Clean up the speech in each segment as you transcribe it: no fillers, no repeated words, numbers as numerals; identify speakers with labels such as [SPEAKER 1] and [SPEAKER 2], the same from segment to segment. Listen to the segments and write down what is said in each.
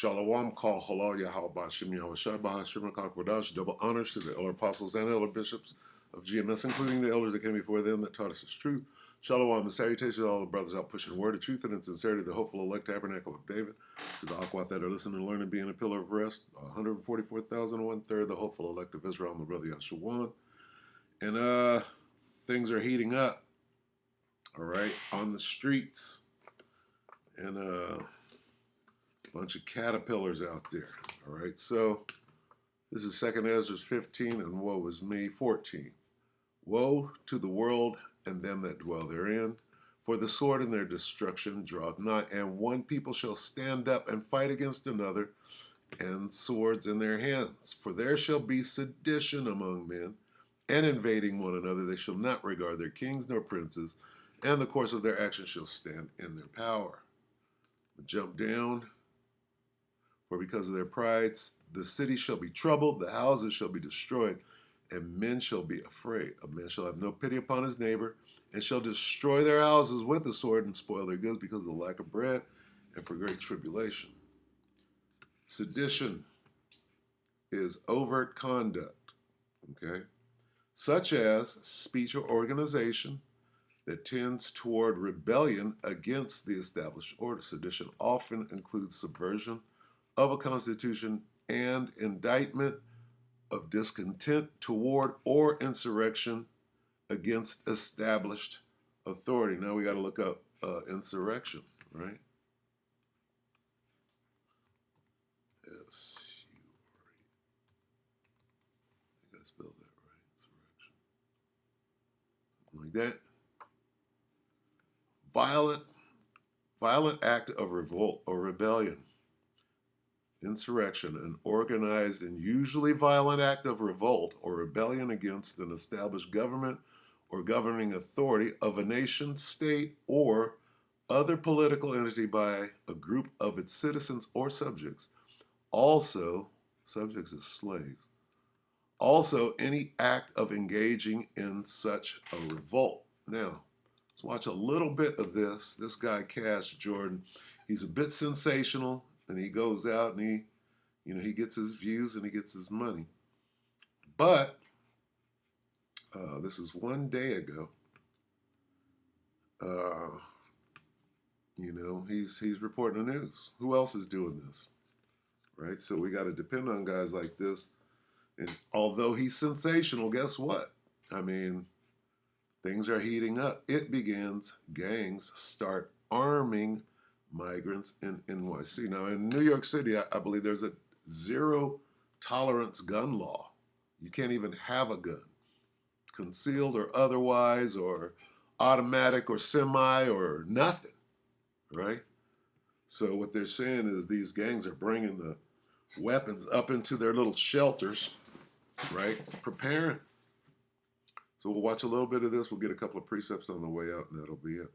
[SPEAKER 1] Shalom, call halal Yahweh Shem Yahweh Shai Bahashim Kakwadash. Double honors to the elder apostles and elder bishops of GMS, including the elders that came before them that taught us His truth. Shalom and salutations to all the brothers out pushing the word of truth and in sincerity, the hopeful elect tabernacle of David. To the Akwat that are listening and learning, being a pillar of rest, 144,000 and 1/3, the hopeful elect of Israel, and the brother Yahshua. And things are heating up, all right, on the streets. And bunch of caterpillars out there. All right, so this is 2 Ezra 15, and woe is me 14. Woe to the world and them that dwell therein, for the sword in their destruction draweth nigh, and one people shall stand up and fight against another, and swords in their hands. For there shall be sedition among men, and invading one another. They shall not regard their kings nor princes, and the course of their actions shall stand in their power. Jump down. For because of their pride, the city shall be troubled, the houses shall be destroyed, and men shall be afraid. A man shall have no pity upon his neighbor, and shall destroy their houses with the sword and spoil their goods because of the lack of bread and for great tribulation. Sedition is overt conduct, okay, such as speech or organization that tends toward rebellion against the established order. Sedition often includes subversion of a constitution and indictment of discontent toward or insurrection against established authority. Now we got to look up insurrection, right? S-U-R-E. I think I spelled that right. Insurrection. Something like that. Violent act of revolt or rebellion. Insurrection, an organized and usually violent act of revolt or rebellion against an established government or governing authority of a nation, state, or other political entity by a group of its citizens or subjects. Also, subjects as slaves. Also, any act of engaging in such a revolt. Now, let's watch a little bit of this. This guy, Cash Jordan, he's a bit sensational. And he goes out and he gets his views and he gets his money. But this is one day ago. He's reporting the news. Who else is doing this, right? So we got to depend on guys like this. And although he's sensational, guess what? I mean, things are heating up. It begins. Gangs start arming migrants in NYC. Now, in New York City, I believe there's a zero tolerance gun law. You can't even have a gun, concealed or otherwise, or automatic or semi or nothing, right? So what they're saying is these gangs are bringing the weapons up into their little shelters, right? Preparing. So we'll watch a little bit of this. We'll get a couple of precepts on the way out, and that'll be it.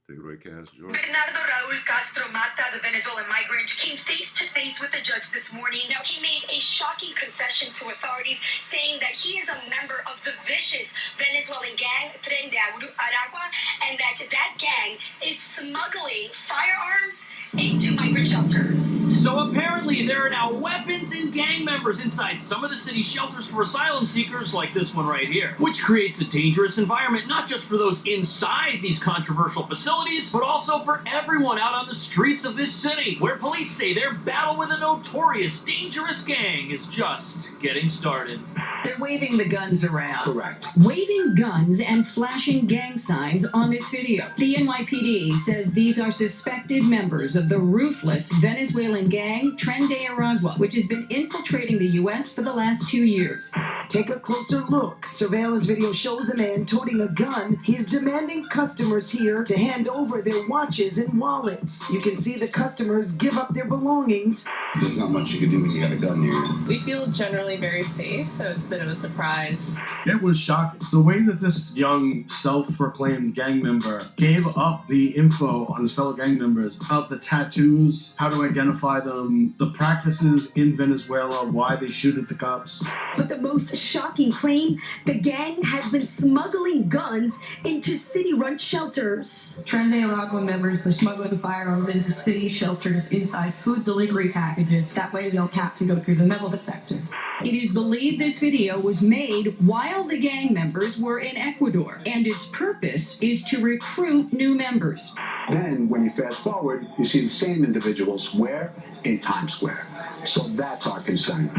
[SPEAKER 1] Take it away, Cash Jordan.
[SPEAKER 2] Bernardo Raul Castro Mata, the Venezuelan migrant, came face to face with the judge this morning. Now, he made a shocking confession to authorities, saying that he is a member of the vicious Venezuelan gang, Tren de Aragua, and that gang is smuggling firearms into migrant shelters.
[SPEAKER 3] So apparently there are now weapons and gang members inside some of the city's shelters for asylum seekers, like this one right here, which creates a dangerous environment not just for those inside these controversial facilities, but also for everyone out on the streets of this city, where police say their battle with a notorious, dangerous gang is just getting started.
[SPEAKER 4] They're waving the guns around.
[SPEAKER 5] Correct.
[SPEAKER 4] Waving guns and flashing gang signs on this video. The NYPD says these are suspected members of the ruthless Venezuelan gang Tren de Aragua, which has been infiltrating the U.S. for the last 2 years.
[SPEAKER 5] Take a closer look. Surveillance video shows a man toting a gun. He's demanding customers here to hand over their watches and wallets. You can see the customers give up their belongings.
[SPEAKER 6] There's not much you can do when you got a gun here.
[SPEAKER 7] We feel generally very safe, so it's
[SPEAKER 6] was a bit of a surprise.
[SPEAKER 7] It was shocking. The way that this young self-proclaimed gang member gave up the info on his fellow gang members about the tattoos, how to identify them, the practices in Venezuela, why they shoot at the cops.
[SPEAKER 2] But the most shocking claim, the gang has been smuggling guns into city-run shelters.
[SPEAKER 4] Tren de Aragua members are smuggling firearms into city shelters inside food delivery packages. That way they don't have to go through the metal detector. It is believed this video was made while the gang members were in Ecuador, and its purpose is to recruit new members.
[SPEAKER 8] Then, when you fast forward, you see the same individuals where? In Times Square. So that's our concern.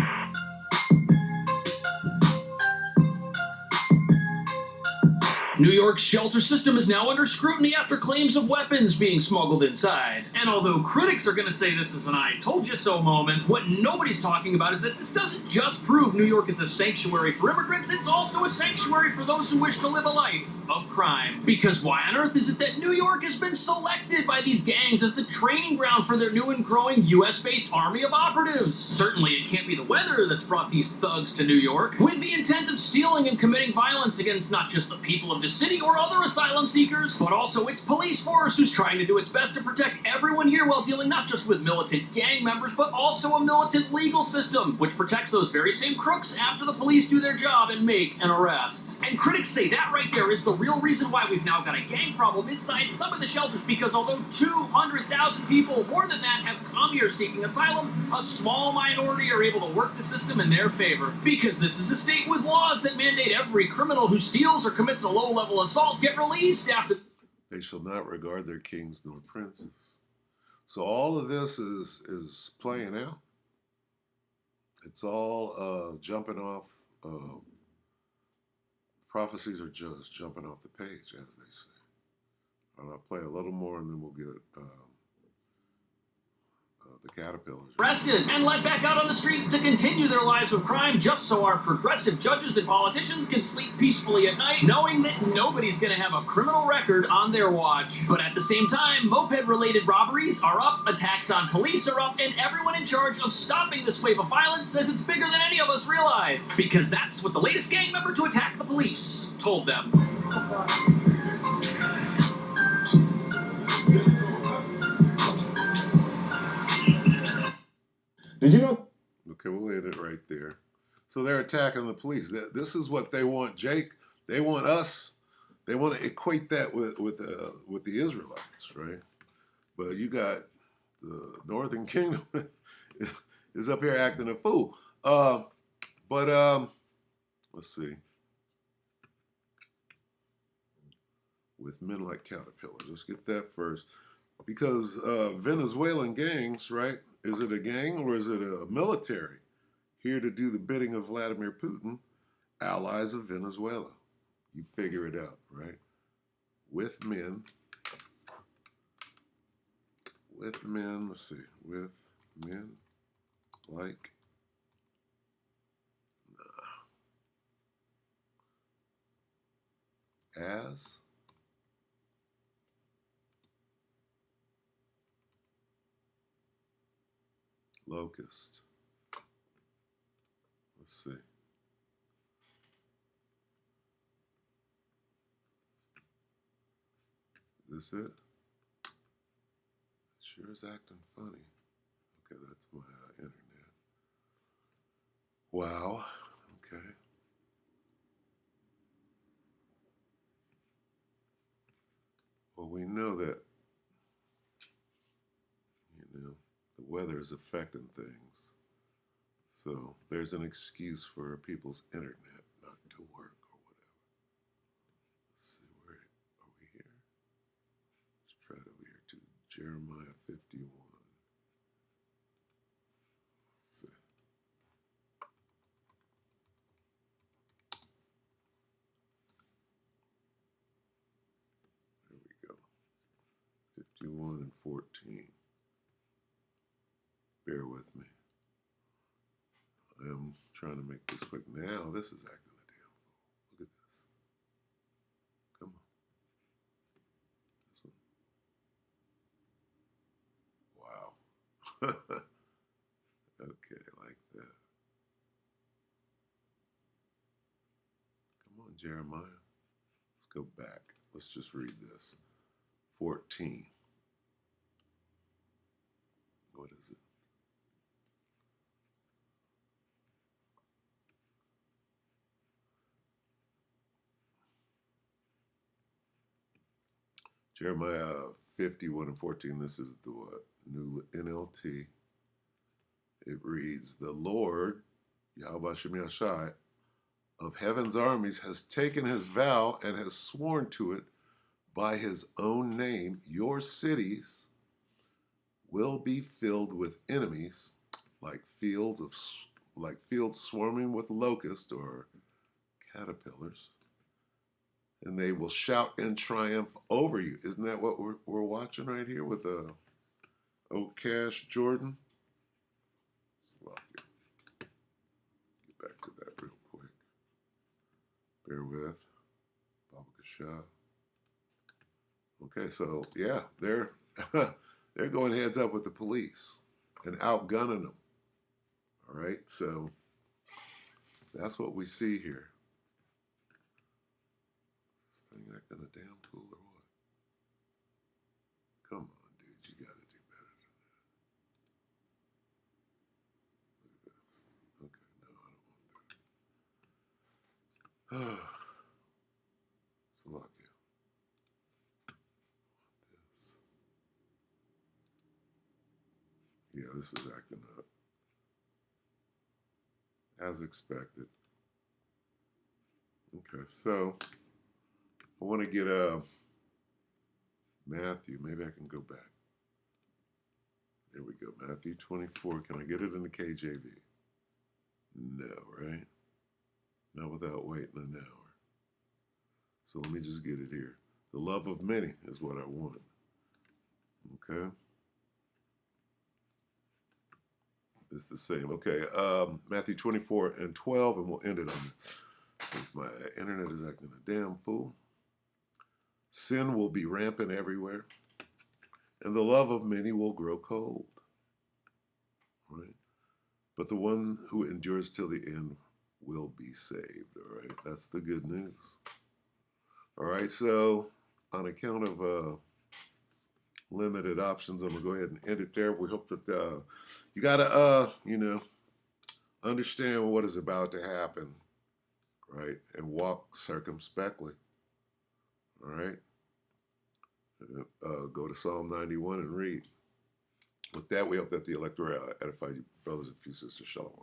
[SPEAKER 3] New York's shelter system is now under scrutiny after claims of weapons being smuggled inside. And although critics are going to say this is an I told you so moment, what nobody's talking about is that this doesn't just prove New York is a sanctuary for immigrants, it's also a sanctuary for those who wish to live a life of crime. Because why on earth is it that New York has been selected by these gangs as the training ground for their new and growing US-based army of operatives? Certainly it can't be the weather that's brought these thugs to New York, with the intent of stealing and committing violence against not just the people of the city or other asylum seekers, but also its police force, who's trying to do its best to protect everyone here while dealing not just with militant gang members, but also a militant legal system, which protects those very same crooks after the police do their job and make an arrest. And critics say that right there is the real reason why we've now got a gang problem inside some of the shelters, because although 200,000 people, more than that, have come here seeking asylum, a small minority are able to work the system in their favor. Because this is a state with laws that mandate every criminal who steals or commits a low-level assault get released after...
[SPEAKER 1] They shall not regard their kings nor princes. So all of this is playing out. It's all jumping off. Prophecies are just jumping off the page, as they say. I'll play a little more, and then we'll get the caterpillars
[SPEAKER 3] arrested and let back out on the streets to continue their lives of crime, just so our progressive judges and politicians can sleep peacefully at night, knowing that nobody's going to have a criminal record on their watch. But at the same time, moped-related robberies are up, attacks on police are up, and everyone in charge of stopping this wave of violence says it's bigger than any of us realize. Because that's what the latest gang member to attack the police told them.
[SPEAKER 8] Did you know?
[SPEAKER 1] Okay, we'll end it right there. So they're attacking the police. This is what they want, Jake. They want us. They want to equate that with the Israelites, right? But you got the Northern Kingdom is up here acting a fool. Let's see. With men like caterpillars. Let's get that first. Because Venezuelan gangs, right? Is it a gang or is it a military here to do the bidding of Vladimir Putin, allies of Venezuela? You figure it out, right? With men, let's see, with men like, as locust. Let's see. Is this it? Sure is acting funny. Okay, that's my internet. Wow. Okay. Well, we know that, the weather is affecting things. So there's an excuse for people's internet not to work or whatever. Let's see, where are we here? Let's try it over here to Jeremiah 51. Let's see. There we go. 51 and 14. Bear with me. I am trying to make this quick. Now this is acting a damn fool. Look at this. Come on. This one. Wow. Okay, like that. Jeremiah. Let's go back. Let's just read this. 14. What is it? Jeremiah 51 and 14. This is the what? New NLT. It reads, the Lord, Yahweh Shem Yashai, of heaven's armies has taken his vow and has sworn to it by his own name. Your cities will be filled with enemies, like fields swarming with locusts or caterpillars, and they will shout in triumph over you. Isn't that what we're watching right here with Cash Jordan? Get back to that real quick. Bear with. Baba Kasha. Okay, so yeah, they're they're going heads up with the police and outgunning them. All right, so that's what we see here. Is this thing acting a damn fool or what? Come on, dude, you got to do better than that. Look at this. Okay, no, I don't want that. Salakia. This. Yeah, this is acting up. As expected. Okay, so I want to get Matthew. Maybe I can go back. There we go. Matthew 24. Can I get it in the KJV? No, right? Not without waiting an hour. So let me just get it here. The love of many is what I want. Okay. It's the same. Okay. Matthew 24 and 12, and we'll end it on this. Since my internet is acting a damn fool. Sin will be rampant everywhere, and the love of many will grow cold. Right? But the one who endures till the end will be saved. All right? That's the good news. All right, so on account of limited options, I'm going to go ahead and end it there. We hope that you got to, understand what is about to happen, right? And walk circumspectly, all right? Go to Psalm 91 and read. With that, we hope that the electorate edify you, brothers and few sisters. Shalom.